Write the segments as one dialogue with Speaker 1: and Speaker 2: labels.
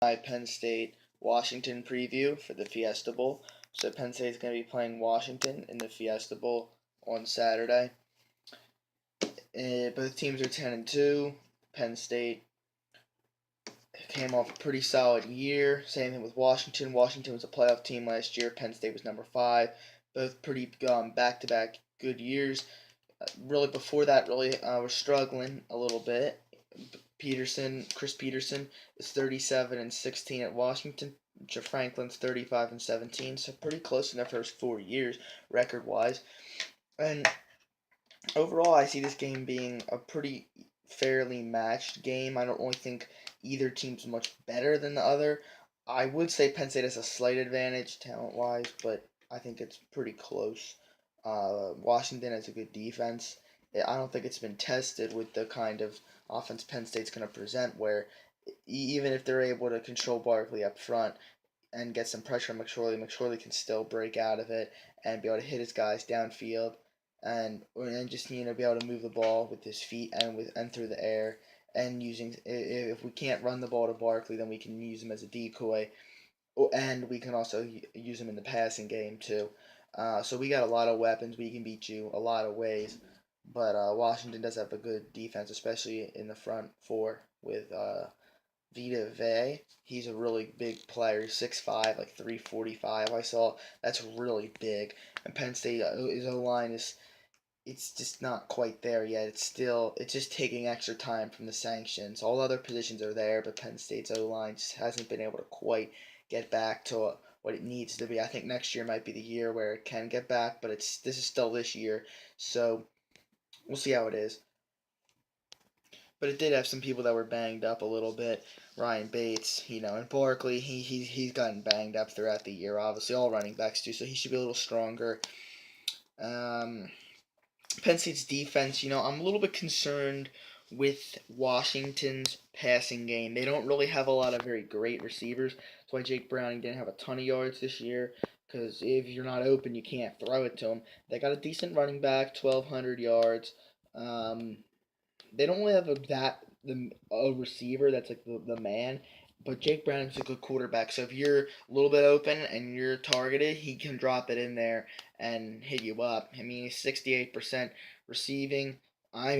Speaker 1: My Penn State Washington preview for the Fiesta Bowl. So Penn State is going to be playing Washington in the Fiesta Bowl on Saturday. Both teams are 10-2. Penn State came off a pretty solid year. Same thing with Washington. Washington was a playoff team last year. Penn State was number 5. Both pretty back-to-back good years. Really before that, were struggling a little bit. Chris Peterson is 37-16 at Washington. Franklin's 35-17, so pretty close in their first 4 years record-wise. And overall, I see this game being a pretty fairly matched game. I don't really think either team's much better than the other. I would say Penn State has a slight advantage talent-wise, but I think it's pretty close. Washington has a good defense. I don't think it's been tested with the kind of offense Penn State's going to present, where even if they're able to control Barkley up front and get some pressure on McSorley can still break out of it and be able to hit his guys downfield and just be able to move the ball with his feet and through the air. And if we can't run the ball to Barkley, then we can use him as a decoy, and we can also use him in the passing game too. So we got a lot of weapons. We can beat you a lot of ways. But Washington does have a good defense, especially in the front four with Vita Vea. He's a really big player, 6'5", like 345. I saw that's really big. And Penn State, his O line it's just not quite there yet. It's just taking extra time from the sanctions. All other positions are there, but Penn State's O line just hasn't been able to quite get back to what it needs to be. I think next year might be the year where it can get back, but this is still this year, so we'll see how it is. But it did have some people that were banged up a little bit. Ryan Bates, and Barkley, he's gotten banged up throughout the year. Obviously, all running backs do, so he should be a little stronger. Penn State's defense, I'm a little bit concerned with Washington's passing game. They don't really have a lot of very great receivers. That's why Jake Browning didn't have a ton of yards this year, because if you're not open, you can't throw it to him. They got a decent running back, 1,200 yards. They don't really have a receiver that's like the man, but Jake Browning's a good quarterback. So if you're a little bit open and you're targeted, he can drop it in there and hit you up. I mean, he's 68% receiving.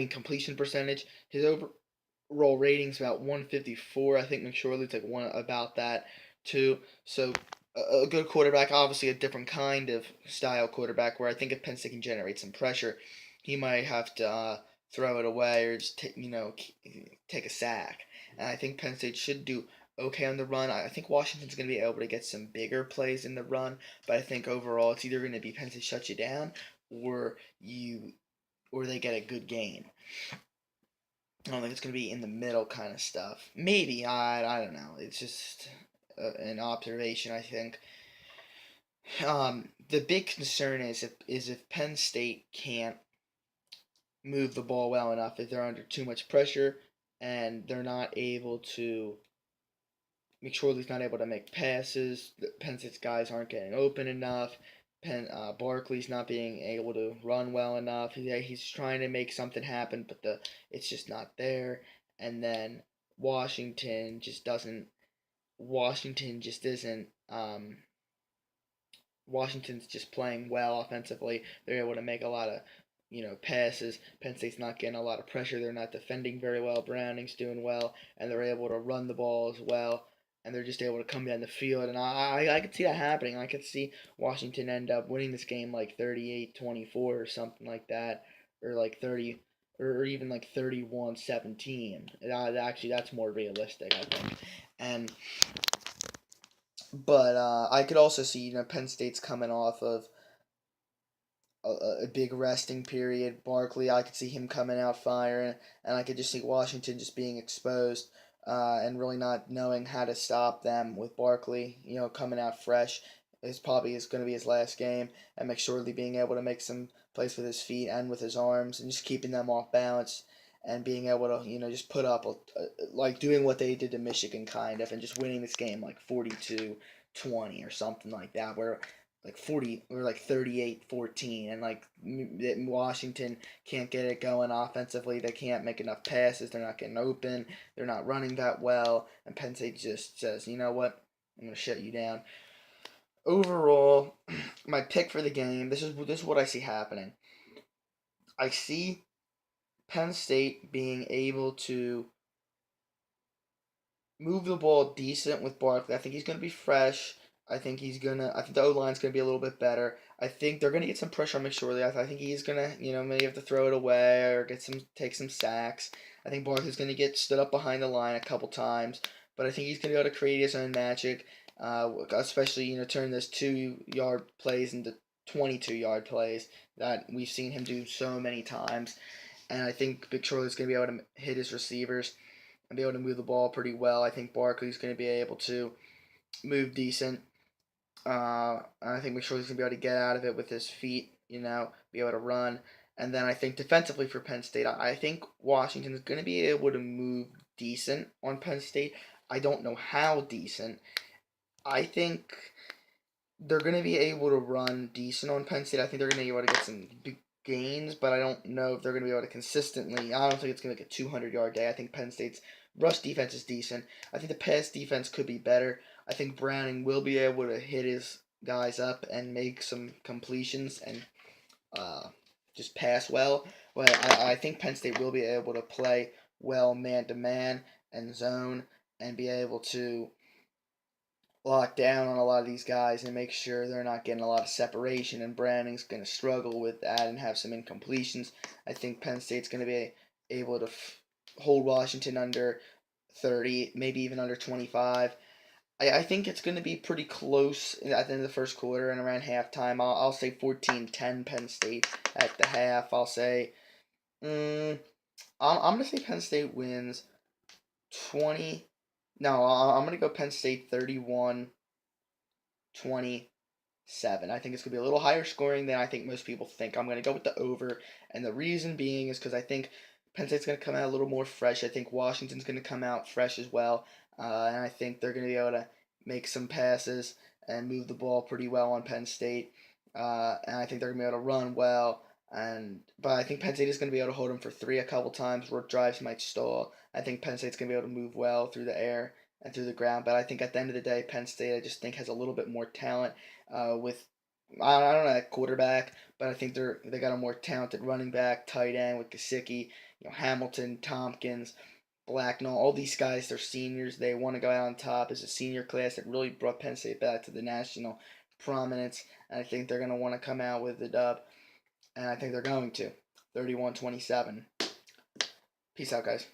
Speaker 1: Completion percentage. His overall rating's about 154. I think McSorley's like one about that too. So a good quarterback, obviously a different kind of style quarterback. Where I think if Penn State can generate some pressure, he might have to throw it away or just take a sack. And I think Penn State should do okay on the run. I think Washington's going to be able to get some bigger plays in the run, but I think overall it's either going to be Penn State shuts you down or they get a good game. I don't think it's going to be in the middle kind of stuff. Maybe, I don't know. It's just an observation, I think. The big concern is if Penn State can't move the ball well enough, if they're under too much pressure and they're not able to McSorley's not able to make passes. Penn State's guys aren't getting open enough. Barkley's not being able to run well enough. He's trying to make something happen, but it's just not there. And then Washington just doesn't. Washington just isn't. Washington's just playing well offensively. They're able to make a lot of passes. Penn State's not getting a lot of pressure. They're not defending very well. Browning's doing well, and they're able to run the ball as well. And they're just able to come down the field, and I could see that happening. I could see Washington end up winning this game like 38-24 or something like that, or like 30, or even like 31-17. Actually, that's more realistic, I think. But I could also see Penn State's coming off of a big resting period. Barkley, I could see him coming out firing, and I could just see Washington just being exposed and really not knowing how to stop them with Barkley, coming out fresh. It's probably going to be his last game, and McSorley being able to make some plays with his feet and with his arms, and just keeping them off balance, and being able to, just put up, like doing what they did to Michigan, kind of, and just winning this game like 42-20 or something like that, where like 40 or like 38-14, and like Washington can't get it going offensively. They can't make enough passes. They're not getting open. They're not running that well, and Penn State just says, you know what, I'm gonna shut you down. Overall, my pick for the game. This is what I see happening. I see Penn State being able to move the ball decent with Barkley. I think he's going to be fresh. I think the O line's going to be a little bit better. I think they're going to get some pressure on McSorley. I think he's going to, maybe have to throw it away or take some sacks. I think Barkley's going to get stood up behind the line a couple times, but I think he's going to be able to create his own magic, especially, turn those 2-yard plays into 22-yard plays that we've seen him do so many times. And I think McSorley's going to be able to hit his receivers and be able to move the ball pretty well. I think Barkley's going to be able to move decent. I think McSorley's going to be able to get out of it with his feet, be able to run. And then I think defensively for Penn State, I think Washington is going to be able to move decent on Penn State. I don't know how decent. I think they're going to be able to run decent on Penn State. I think they're going to be able to get some big gains, but I don't know if they're going to be able to consistently. I don't think it's going to be a 200-yard day. I think Penn State's rush defense is decent. I think the pass defense could be better. I think Browning will be able to hit his guys up and make some completions and just pass well. But I think Penn State will be able to play well man-to-man and zone and be able to lock down on a lot of these guys and make sure they're not getting a lot of separation, and Browning's going to struggle with that and have some incompletions. I think Penn State's going to be able to hold Washington under 30, maybe even under 25. I think it's going to be pretty close at the end of the first quarter and around halftime. I'll say 14-10 Penn State at the half. I'll say, I'm going to say Penn State wins 20. No, I'm going to go Penn State 31-27. I think it's going to be a little higher scoring than I think most people think. I'm going to go with the over, and the reason being is because I think Penn State's going to come out a little more fresh. I think Washington's going to come out fresh as well, and I think they're going to be able to make some passes and move the ball pretty well on Penn State, and I think they're going to be able to run well. But I think Penn State is going to be able to hold them for 3 a couple times where drives might stall. I think Penn State's going to be able to move well through the air and through the ground. But I think at the end of the day, Penn State I just think has a little bit more talent with I don't know that quarterback, but I think they got a more talented running back, tight end with Gesicki, Hamilton, Tompkins, Blacknall, all these guys. They're seniors. They want to go out on top. It's a senior class that really brought Penn State back to the national prominence, and I think they're going to want to come out with the dub. And I think they're going to. 31-27. Peace out, guys.